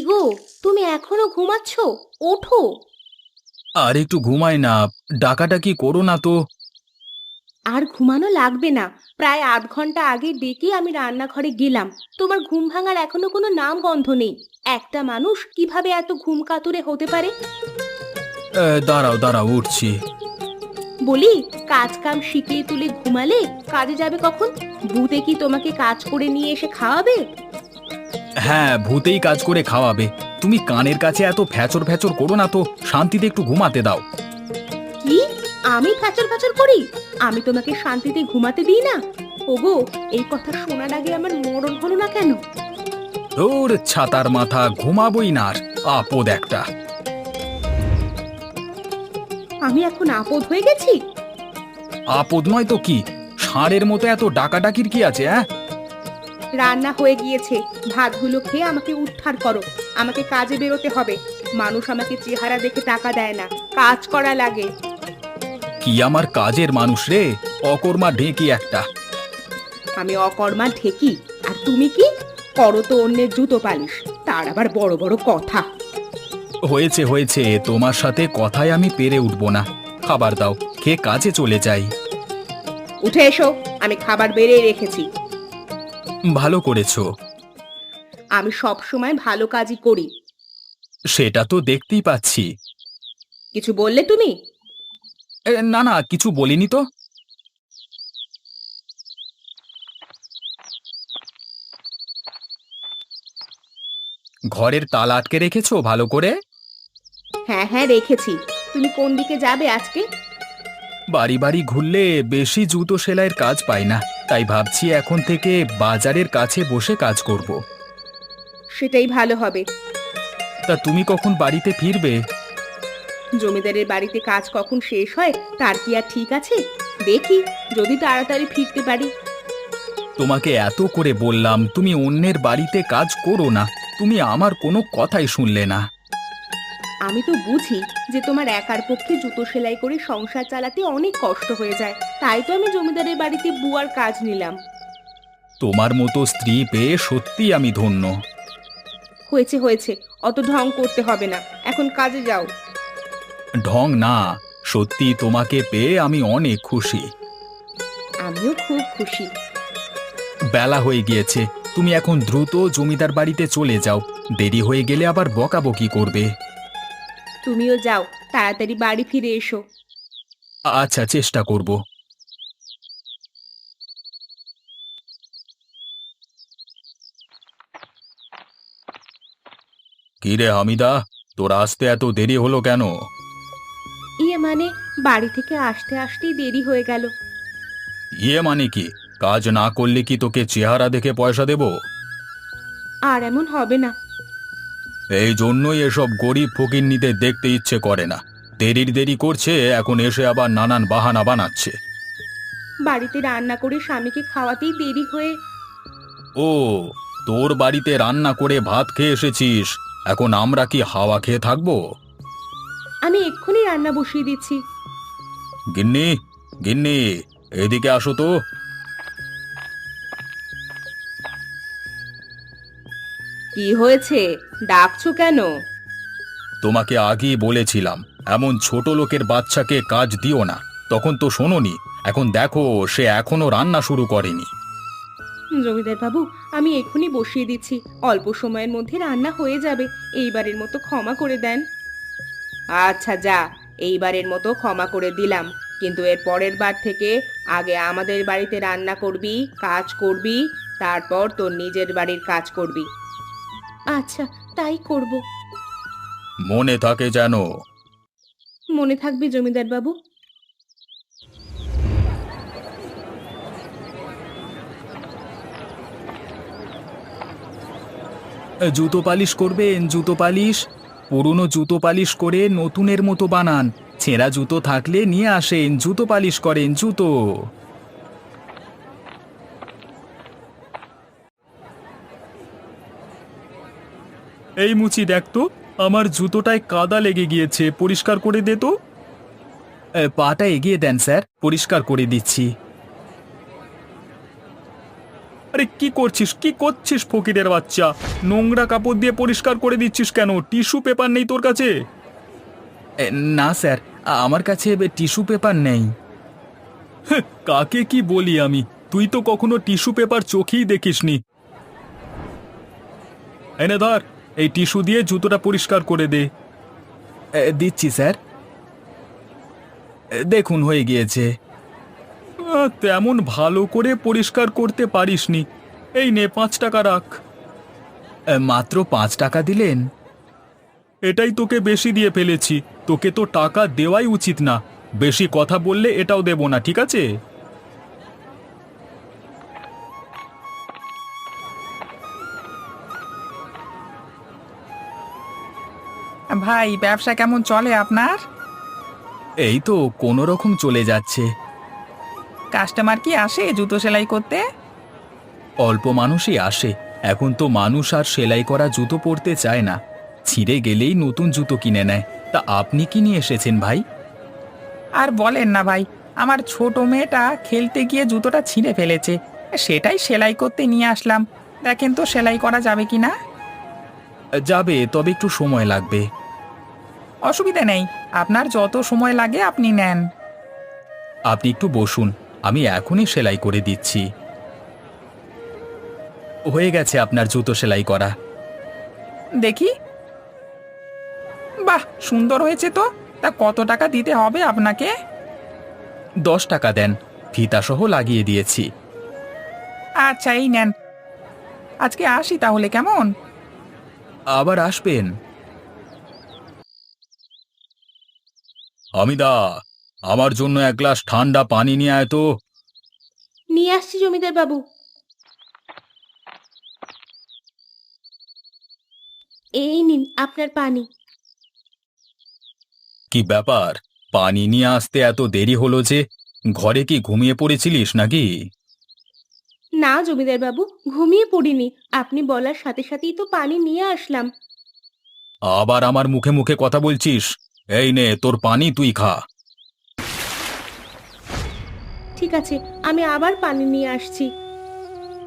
গো, তুমি এখনো ঘুমাচ্ছ? ওঠো। আর একটু ঘুমাই না। ডাকাডাকি করো না তো। আর ঘুমানো লাগবে না। প্রায় আধ ঘন্টা আগে ডেকে আমি রান্নাঘরে গেলাম। তোমার ঘুম ভাঙার এখনো কোনো নাম গন্ধ নেই। একটা মানুষ কিভাবে এত ঘুম কাতুরে হতে পারে? দাঁড়াও দাঁড়াও, উঠছি। বলি, কাজ কাম শিখিয়ে তুলে ঘুমালে কাজে যাবে কখন? ভূতে কি তোমাকে কাজ করে নিয়ে এসে খাওয়াবে? হ্যাঁ, ভূতেই কাজ করে খাওয়াবে। তুমি কানের কাছে এত ফ্যাচর ফ্যাচর করো না তো, শান্তিতে একটু ঘুমাতে দাও। কি? আমি ফ্যাচর ফ্যাচর করি? আমি তোমাকে শান্তিতে ঘুমাতে দিই না? ওগো, এই কথা শোনার আগে আমার মরণ হলো না কেন? তোর ছাতার মাথা, ঘুমাবই না আর। আপদ একটা। আমি এখন আপদ হয়ে গেছি? আপদ নয় তো কি? ষাঁড়ের মতো এত ডাকাডাকির কি আছে? হ্যাঁ, রান্না হয়ে গিয়েছে। ভাতগুলো খেয়ে আমাকে উদ্ধার করো। আমাকে কাজে বেরোতে হবে। মানুষ আমাকে চেহারা দেখে টাকা দেয় না, কাজ করা লাগে। কি আমার কাজের মানুষ রে? অকর্মা ঢেঁকি একটা। আমি অকর্মা ঢেকি, আর তুমি কি করো? তো অন্যের জুতো পালিশ, তার আবার বড় বড় কথা। হয়েছে হয়েছে, তোমার সাথে কথায় আমি পেরে উঠবো না। খাবার দাও, খেয়ে কাজে চলে যাই। উঠে এসো, আমি খাবার বেড়ে রেখেছি। ভালো করেছো। আমি সব সময় ভালো কাজই করি। সেটা তো দেখতেই পাচ্ছি। কিছু বললে তুমি? না না, কিছু বলিনি তো। ঘরের তালা আটকে রেখেছো ভালো করে? হ্যাঁ হ্যাঁ, রেখেছি। তুমি কোন দিকে যাবে আজকে? বাড়ি বাড়ি ঘুরলে বেশি জুতো সেলাইয়ের কাজ পাই না, তাই ভাবছি এখন থেকে বাজারের কাছে বসে কাজ করব। সেটাই ভালো হবে। তা তুমি কখন বাড়িতে ফিরবে? জমিদারের বাড়িতে কাজ কখন শেষ হয় তার কি আর ঠিক আছে? দেখি, যদি তাড়াতাড়ি ফিরতে পারি। তোমাকে এত করে বললাম তুমি অন্যের বাড়িতে কাজ করো না, তুমি আমার কোনো কথাই শুনলে না। আমি তো বুঝি যে তোমার একার পক্ষে জুতো সেলাই করে সংসার চালাতে অনেক কষ্ট হয়ে যায়, তাই তো আমি জমিদারের বাড়িতে বুয়ার কাজ নিলাম। তোমার মতো স্ত্রী পেয়ে সত্যি আমি ধন্য। হয়েছে হয়েছে, অত ঢং করতে হবে না, এখন কাজে যাও। ঢং না, সত্যি তোমাকে পেয়ে আমি অনেক খুশি। আমিও খুব খুশি। বেলা হয়ে গিয়েছে, তুমি এখন দ্রুত জমিদার বাড়িতে চলে যাও। দেরি হয়ে গেলে আবার বকাবকি করবে। তুমিও যাও, তাড়াতাড়ি বাড়ি ফিরে এসো। আচ্ছা, চেষ্টা করব। কিরে হামিদা, তোর আসতে এত দেরি হলো কেন? ইয়ে মানে, বাড়ি থেকে আসতে আসতেই দেরি হয়ে গেল। ইয়ে মানে কি? কাজ না করলে কি তোকে চেহারা দেখে পয়সা দেব? আর এমন হবে না। এই জন্যই এসব গরিব ফকিন্নিদের দেখতে ইচ্ছে করে না। দেরির দেরি করছে, এখন এসে আবার নানান বাহানা বানাচ্ছে। বাড়িতে রান্না করে স্বামীকে খাওয়াতেই দেরি হয়ে। ও, তোর বাড়িতে রান্না করে ভাত খেয়ে এসেছিস, এখন আমরা কি হাওয়া খেয়ে থাকবো? আমি এক্ষুনি রান্না বসিয়ে দিচ্ছি। গিন্নি, গিন্নি, এদিকে আসো তো। কি হয়েছে? ডাকছো কেন? তোমাকে আগেই বলেছিলাম এমন ছোট লোকের বাচ্চাকে কাজ দিও না, তখন তো শোনোনি। এখন দেখো, সে এখনো রান্না শুরু করেনি। জমিদার বাবু, আমি এক্ষুনি বসিয়ে দিচ্ছি। অল্প সময়ের মধ্যে রান্না হয়ে যাবে। এইবারের মতো ক্ষমা করে দেন। আচ্ছা যা, এইবারের মতো ক্ষমা করে দিলাম, কিন্তু এর পরের বার থেকে আগে আমাদের বাড়িতে রান্না করবি, কাজ করবি, তারপর তোর নিজের বাড়ির কাজ করবি। আচ্ছা, তাই করব। মনে থাকে যেন। মনে থাকবে জমিদার বাবু। জুতো পালিশ করবেন? জুতো পালিশ পুরনো জুতো পালিশ করে নতুনের মতো বানান। ছেঁড়া জুতো থাকলে নিয়ে আসেন, জুতো পালিশ করেন জুতো। এই মুচি, দেখ তো, আমার জুতোটায় কাদা লেগে গিয়েছে, পরিষ্কার করে দে তো। পাটা এগিয়ে দেন স্যার, পরিষ্কার করে দিচ্ছি। আরে কি করছিস ফকিরের বাচ্চা? নোংরা কাপড় দিয়ে পরিষ্কার করে দিচ্ছিস কেন? টিস্যু পেপার নেই তোর কাছে? না স্যার, আমার কাছে টিস্যু পেপার নেই। কাকে কি বলি আমি? তুই তো কখনো টিস্যু পেপার চোখেই দেখিসনি। এনে ধর, এই টিস্যু দিয়ে জুতোটা পরিষ্কার করে দে। দিচ্ছি স্যার। দেখুন হয়ে গিয়েছে। তেমন ভালো করে পরিষ্কার করতে পারিসনি। এই নে 5 টাকা রাখ। মাত্র 5 টাকা দিলেন? এটাই তোকে বেশি দিয়ে ফেলেছি। তোকে তো টাকা দেওয়াই উচিত না। বেশি কথা বললে এটাও দেব না, ঠিক আছে? ভাই, ব্যবসা কেমন চলে আপনার? এই তো কোনো রকম চলে যাচ্ছে। কাস্টমার কি আসে জুতো সেলাই করতে? অল্প মানুষই আসে। এখন তো মানুষ আর সেলাই করা জুতো পরতে চায় না, ছিঁড়ে গেলেই নতুন জুতো কিনে নেয়। তা আপনি কি নিয়ে এসেছেন ভাই? আর বলেন না ভাই, আমার ছোট মেয়েটা খেলতে গিয়ে জুতোটা ছিঁড়ে ফেলেছে। সেটাই সেলাই করতে নিয়ে আসলাম। দেখেন তো সেলাই করা যাবে কি না। যাবে, তবে একটু সময় লাগবে। অসুবিধা নেই, আপনার যত সময় লাগে আপনি নেন। আপনি একটু বসুন, আমি এখনই সেলাই করে দিচ্ছি। হয়ে গেছে আপনার জুতো সেলাই করা। দেখি। বাহ, সুন্দর হয়েছে তো। তা কত টাকা দিতে হবে আপনাকে? 10 টাকা দেন, ফিতাসহ লাগিয়ে দিয়েছি। আচ্ছা, এই নেন। আজকে আসি তাহলে, কেমন? আবার আসবেন। হামিদা, আমার জন্য 1 গ্লাস ঠান্ডা পানি নিয়ে আয় তো। নিয়ে আসছি জমিদার বাবু। এই নিন আপনার পানি। কি ব্যাপার, পানি নিয়ে আসতে এত দেরি হলো যে? ঘরে কি ঘুমিয়ে পড়েছিলিস নাকি? না জমিদার বাবু, ঘুমিয়ে পড়িনি। আপনি বলার সাথে সাথেই তো পানি নিয়ে আসলাম। আবার আমার মুখে মুখে কথা বলছিস? এই নে তোর পানি, তুই খা। ঠিক আছে, আমি আবার পানি নিয়ে আসছি।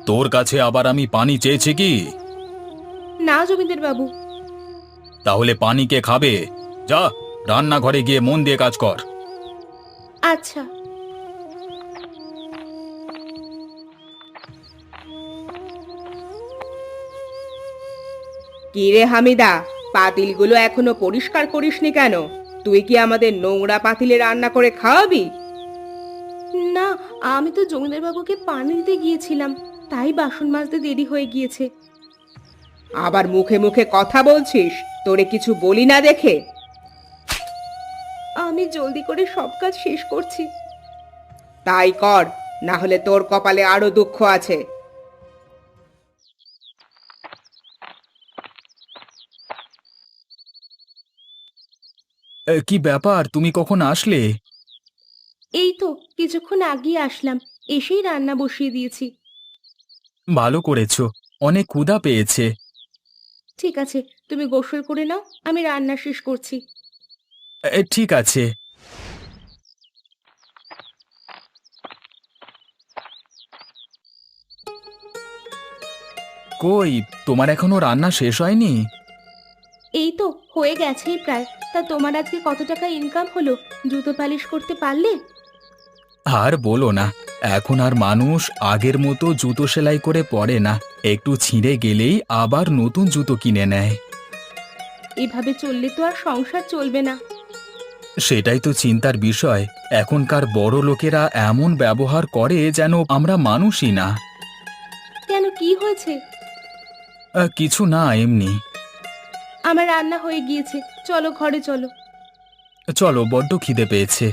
তোর কাছে আবার আমি পানি চেয়েছি কি? না জমিদার বাবু। তাহলে পানি কে খাবে? যা, রান্নাঘরে গিয়ে মন দিয়ে কাজ কর। আচ্ছা। কি রে হামিদা, পাতিলগুলো এখনো পরিষ্কার করিসনি কেন? তুই কি আমাদের নোংরা পাতিলে রান্না করে খাওয়াবি? না, আমি তো জমিদার বাবুকে পানি দিতে গিয়েছিলাম, তাই বাসন মাজতে দেরি হয়ে গিয়েছে। আবার মুখে মুখে কথা বলছিস? তোরে কিছু বলি না দেখে? আমি জলদি করে সব কাজ শেষ করছি। তাই কর, না হলে তোর কপালে আরো দুঃখ আছে। কি ব্যাপার, তুমি কখন আসলে? এই তো কিছুক্ষণ আগেই আসলাম, এসেই রান্না বসিয়ে দিয়েছি। ভালো করেছো, অনেক ক্ষুধা পেয়েছে। ঠিক আছে, তুমি গোসল করে নাও, আমি রান্না শেষ করছি। ঠিক আছে। কই, তোমার এখনো রান্না শেষ হয়নি? এই তো হয়ে গেছেই প্রায়। তা তোমার আজকে কত টাকা ইনকাম হলো? জুতো পালিশ করতে পারলে? আর বলো না, এখন আর মানুষ আগের মতো জুতো সেলাই করে পরে না। একটু ছিঁড়ে গেলেই আবার নতুন জুতো কিনে নেয়। এভাবে চললে তো আর সংসার চলবে না। সেটাই তো চিন্তার বিষয়। এখনকার বড় লোকেরা এমন ব্যবহার করে যেন আমরা মানুষই না। কেন, কি হয়েছে? কিছু না, এমনি। আমার রান্না হয়ে গিয়েছে, চলো ঘরে চলো। চলো, বড্ড খিদে পেয়েছে।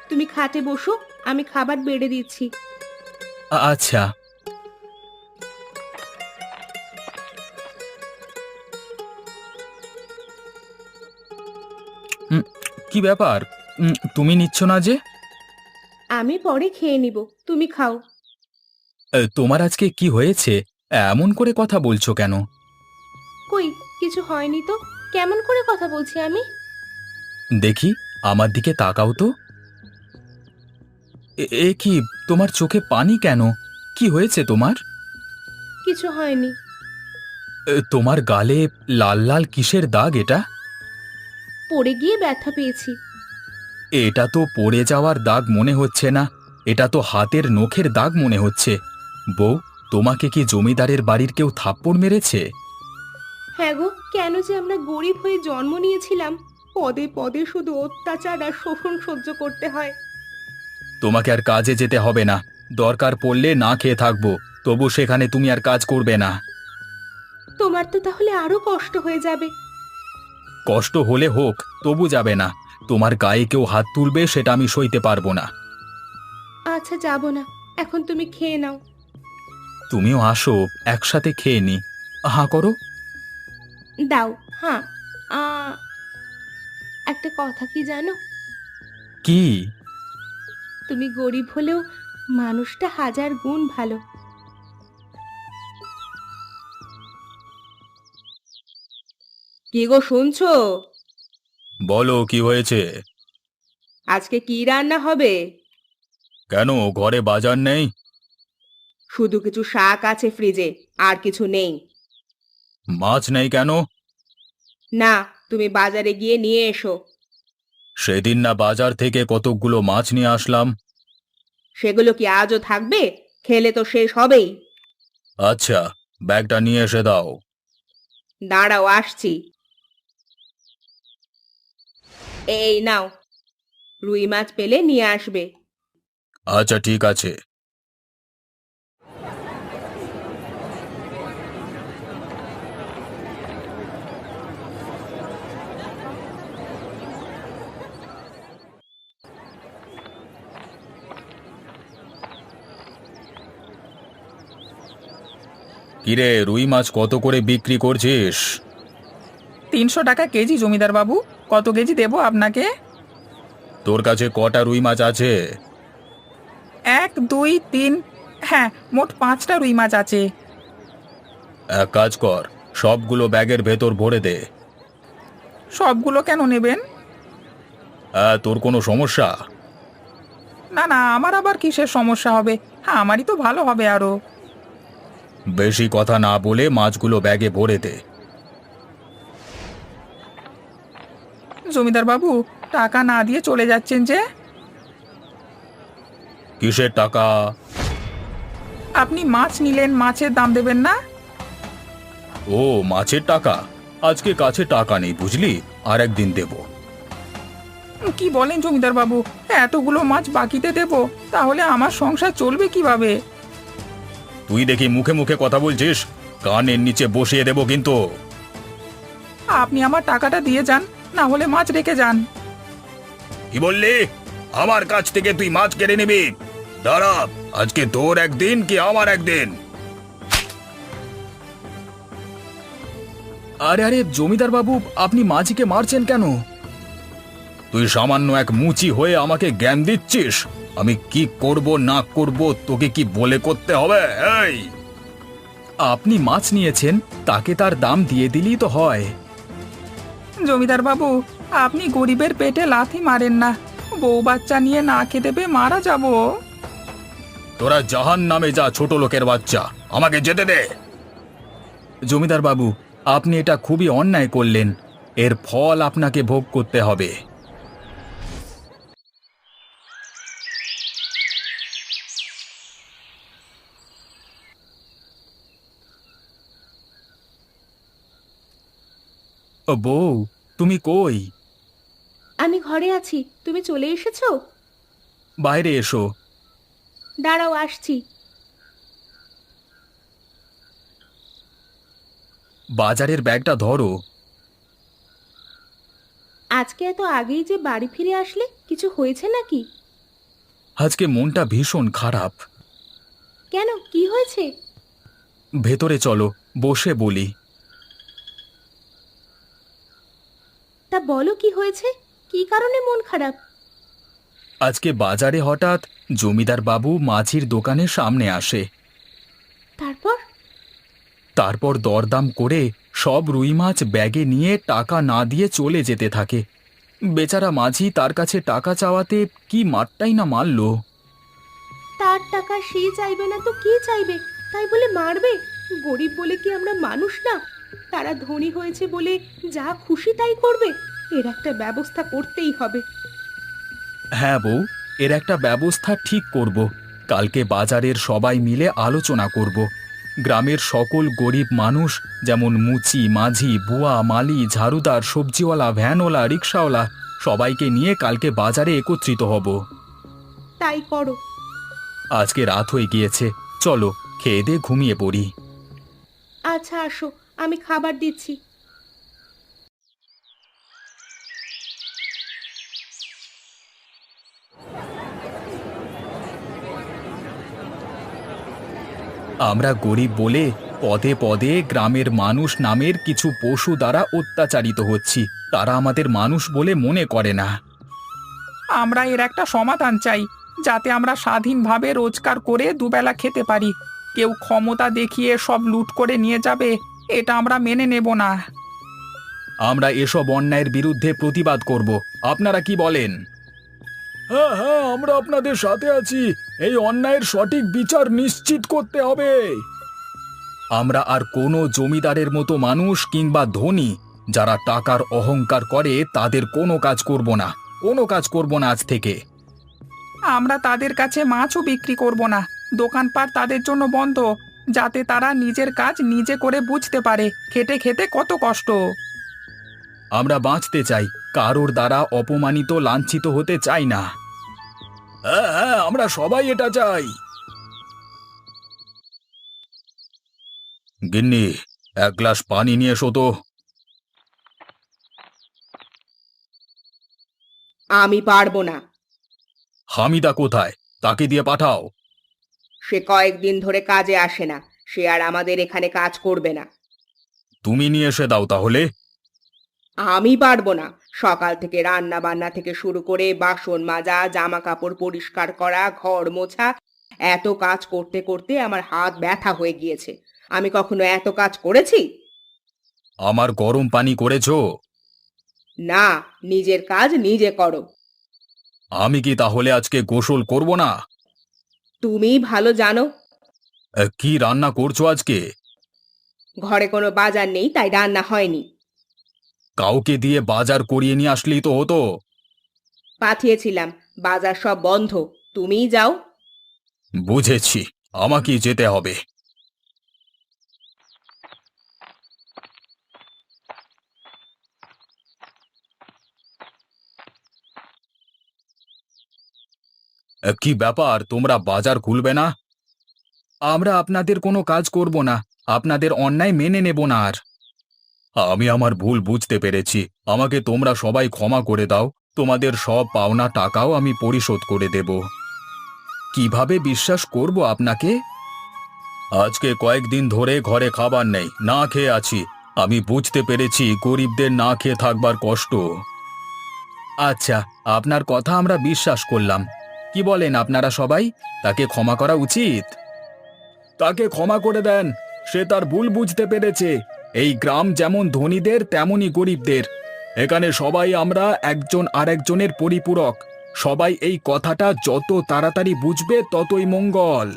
তুমি খাটে বসো, আমি খাবার বেড়ে দিচ্ছি। আচ্ছা। উম, কি ব্যাপার, তুমি নিচ্ছ না যে? আমি পরে খেয়ে নিব, তুমি খাও। তোমার আজকে কি হয়েছে? এমন করে কথা বলছো কেন? কই, কিছু হয়নি তো। কেমন করে কথা বলছি আমি? দেখি, আমার দিকে তাকাও তো। এ কি, তোমার চোখে পানি কেন? কি হয়েছে তোমার? কিছু হয়নি। তোমার গালে লাল লাল কিসের দাগ এটা? পড়ে গিয়ে ব্যথা পেয়েছি। এটা তো পড়ে যাওয়ার দাগ মনে হচ্ছে না, এটা তো হাতের নখের দাগ মনে হচ্ছে। বউ, তোমাকে কি জমিদারের বাড়ির কেউ থাপ্পড় মেরেছে? হ্যাঁ গো, কেন যে আমরা গরিব হয়ে জন্ম নিয়েছিলাম, পদে পদে শুধু অত্যাচার আর শোষণ সহ্য করতে হয়। তোমাকে আর কাজে যেতে হবে না, দরকার পড়লে না খেয়ে থাকবো, তবু সেখানে তুমি আর কাজ করবে না। তোমার তো তাহলে আরো কষ্ট হয়ে যাবে। কষ্ট হলে হোক, তবু যাবে না। তোমার গায়ে কেউ হাত তুলবে সেটা আমি সইতে পারবো না। আচ্ছা, যাব না। এখন তুমি খেয়ে নাও। তুমিও আসো, একসাথে খেয়ে নি। হাঁ করো। দাও। হ্যাঁ। আ একটা কথা কি জানো? কি? তুমি গরিব হলেও মানুষটা হাজার গুণ ভালো। কি গো, শুনছো? বলো, কি হয়েছে? আজকে কি রান্না হবে? কেন, ঘরে বাজার নেই? শুধু কিছু শাক আছে ফ্রিজে, আর কিছু নেই। মাছ নেই কেন? না, তুমি বাজারে গিয়ে নিয়ে এসো। সেদিন না বাজার থেকে কতকগুলো মাছ নিয়ে আসলাম। সেগুলো কি আজও থাকবে? খেলে তো শেষ হবেই। আচ্ছা, ব্যাগটা নিয়ে এসে দাও। দাঁড়াও, আসছি। এই নাও, রুই মাছ পেলে নিয়ে আসবে। আচ্ছা, ঠিক আছে। কিরে, রুই মাছ কত করে বিক্রি করছিস? 300 টাকা কেজি জমিদার বাবু। কত কেজি দেবো আপনাকে? তোর কাছে কটা রুই মাছ আছে? 1, 2, 3, হ্যাঁ, মোট 5টা রুই মাছ আছে। এক কাজ কর, সবগুলো ব্যাগের ভেতর ভরে দে। সবগুলো কেন নেবেন? তোর কোনো সমস্যা? না না, আমার আবার কিসের সমস্যা হবে? হ্যাঁ, আমারই তো ভালো হবে আরো। বেশি কথা না বলে মাছগুলো ব্যাগে ভরে দে। জমিদার বাবু, টাকা না দিয়ে চলে যাচ্ছেন যে? কিসের টাকা? আপনি মাছ নিলেন, মাছের দাম দেবেন না? ও, মাছের টাকা? আজকে কাছে টাকা নেই বুঝলি, আর একদিন দেব। কি বলেন জমিদার বাবু? এতগুলো মাছ বাকিতে দেব, তাহলে আমার সংসার চলবে কিভাবে? তুই দেখি মুখে মুখে কথা বলছিস, কানের নিচে বসিয়ে দেব কিন্তু। আপনি আমার টাকাটা দিয়ে যান, না হলে মাছ রেখে যান। কি বললি? আমার কাছ থেকে তুই মাছ কেড়ে নিবি? দাঁড়া, আজকে তোর একদিন কি আমার একদিন। আরে আরে জমিদার বাবু, আপনি মাঝিকে মারছেন কেন? তুই সামান্য এক মুচি হয়ে আমাকে জ্ঞান দিচ্ছিস? আমি কি করব না করব তোকে কি বলে করতে হবে? এই, আপনি মাছ নিয়েছেন, তাকে তার দাম দিয়ে দিলেই তো হয়। জমিদার বাবু, আপনি গরিবের পেটে লাথি মারেন না। বউ বাচ্চা নিয়ে না খেতে পেয়ে মারা যাব। তোরা জাহান্নামে যা, ছোট লোকের বাচ্চা, আমাকে যেতে দে। জমিদার বাবু, আপনি এটা খুবই অন্যায় করলেন, এর ফল আপনাকে ভোগ করতে হবে। ও বউ, তুমি কই? আমি ঘরে আছি, তুমি চলে এসেছো? বাইরে এসো। দাঁড়াও, আসছি। বাজারের ব্যাগটা ধরো। আজকে এত আগেই যে বাড়ি ফিরে আসলে, কিছু হয়েছে নাকি? আজকে মনটা ভীষণ খারাপ। কেন, কি হয়েছে? ভেতরে চলো, বসে বলি। তা বলো, কি হয়েছে? কি কারণে মন খারাপ? আজকে বাজারে হঠাৎ জমিদার বাবু মাছির দোকানের সামনে আসে। তারপর? তারপর দরদাম করে সব রুই মাছ ব্যাগে নিয়ে টাকা না দিয়ে চলে যেতে থাকে। বেচারা মাঝি তার কাছে টাকা চাওয়াতে কি মারটাই না মারল। তার টাকা সে চাইবে না তো কি চাইবে, তাই বলে মারবে? গরিব বলে কি আমরা মানুষ না? তারা ধনী হয়েছে বলে যা খুশি তাই করবে। এর একটা ব্যবস্থা করতেই হবে। হ্যাঁ বউ, এর একটা ব্যবস্থা ঠিক করব। কালকে বাজারের সবাই মিলে আলোচনা করব। গ্রামের সকল গরিব মানুষ, যেমন মুচি মাঝি বুয়া মালি ঝাড়ুদার সবজিওয়ালা ভ্যানওয়ালা রিক্সাওয়ালা, সবাইকে নিয়ে কালকে বাজারে একত্রিত হব। তাই করো। আজকে রাত হয়ে গিয়েছে, চলো খেয়ে দিয়ে ঘুমিয়ে পড়ি। আচ্ছা আসো, আমি খাবার দিচ্ছি। আমরা গরিব বলে পদে পদে গ্রামের মানুষ নামের কিছু পশু দ্বারা অত্যাচারিত হচ্ছি। তারা আমাদের মানুষ বলে মনে করে না। আমরা এর একটা সমাধান চাই, যাতে আমরা স্বাধীনভাবে রোজগার করে দুবেলা খেতে পারি। কেউ ক্ষমতা দেখিয়ে সব লুট করে নিয়ে যাবে, এটা আমরা মেনে নেব না। আমরা এসব অন্যায়ের বিরুদ্ধে প্রতিবাদ করব। আপনারা কি বলেন? হ্যাঁ হ্যাঁ, আমরা আপনাদের সাথে আছি। এই অন্যায়ের সঠিক বিচার নিশ্চিত করতে হবে। আমরা আর কোনো জমিদারের মতো মানুষ কিংবা ধনী যারা টাকার অহংকার করে তাদের কোনো কাজ করব না, কোনো কাজ করব না আজ থেকে। আমরা তাদের কাছে মাছও বিক্রি করব না। দোকানপাট তাদের জন্য বন্ধ, যাতে তারা নিজের কাজ নিজে করে বুঝতে পারে খেটে খেতে কত কষ্ট। আমরা বাঁচতে চাই, কারোর দ্বারা অপমানিত লাঞ্ছিত হতে চাই না। হ্যাঁ হ্যাঁ, আমরা সবাই এটা চাই। গিন্নি, এক গ্লাস পানি নিয়ে এসো তো। আমি পারবো না। হামিদা কোথায়? তাকে দিয়ে পাঠাও। সে কয়েকদিন ধরে কাজে আসে না, সে আর আমাদের এখানে কাজ করবে না। তুমি নিয়ে এসে দাও তাহলে। আমি পারবো না। সকাল থেকে রান্না বান্না থেকে শুরু করে বাসন মাজা, জামা কাপড় পরিষ্কার করা, ঘর মোছা, এত কাজ করতে করতে আমার হাত ব্যথা হয়ে গিয়েছে। আমি কখনো এত কাজ করেছি? আমার গরম পানি করেছো? না, নিজের কাজ নিজে করো। আমি কি তাহলে আজকে গোসল করব না? তুমিই ভালো জানো। কি রান্না করছো আজকে? ঘরে কোনো বাজার নেই, তাই রান্না হয়নি। কাউকে দিয়ে বাজার করিয়ে নিয়ে আসলেই তো হতো। পাঠিয়েছিলাম, বাজার সব বন্ধ। তুমিই যাও। বুঝেছি, আমাকেই যেতে হবে। কি ব্যাপার, তোমরা বাজার খুলবে না? আমরা আপনাদের কোনো কাজ করব না, আপনাদের অন্যায় মেনে নেব না আর। আমি আমার ভুল বুঝতে পেরেছি, আমাকে তোমরা সবাই ক্ষমা করে দাও। তোমাদের সব পাওনা টাকাও আমি পরিশোধ করে দেব। কিভাবে বিশ্বাস করব আপনাকে? আজকে কয়েকদিন ধরে ঘরে খাবার নেই, না খেয়ে আছি। আমি বুঝতে পেরেছি গরিবদের না খেয়ে থাকবার কষ্ট। আচ্ছা, আপনার কথা আমরা বিশ্বাস করলাম। কি বলেন আপনারা সবাই? তাকে ক্ষমা করা উচিত। তাকে ক্ষমা করে দেন, সে তার ভুল বুঝতে পেরেছে। এই গ্রাম যেমন ধনীদের তেমনই গরিবদের। এখানে সবাই আমরা একজন আরেকজনের পরিপূরক। সবাই এই কথাটা যত তাড়াতাড়ি বুঝবে ততই মঙ্গল।